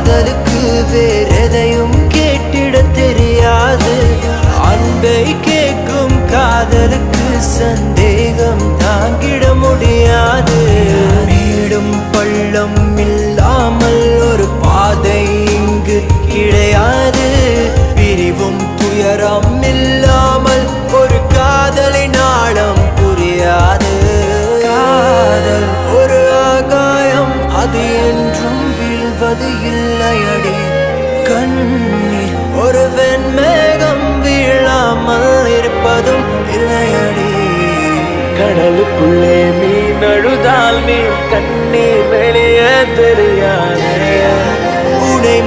காதலுக்கு வேறெதையும் கேட்டிட தெரியாது. அன்பை கேட்கும் காதலுக்கு சந்தேகம் தாங்கிட முடியாது. மேடும் பள்ளம் இல்லாமல் ஒரு பாதை இங்கு கிடையாது. பிரிவும் துயரம் இல்லாமல் ஒரு காதலை நாளம் புரியாது. காதல் ஒரு ஆகாயம், அது என்றும் வீழ்வது இல்லையடி. கண்ணீர் ஒரு வெண்மேகம், வீழாமல் இருப்பதும் இல்லையடி. கடலுக்குள்ளே மீன் அழுதால் மீன் கண்ணீர் வெளியே தெரியாது. உடை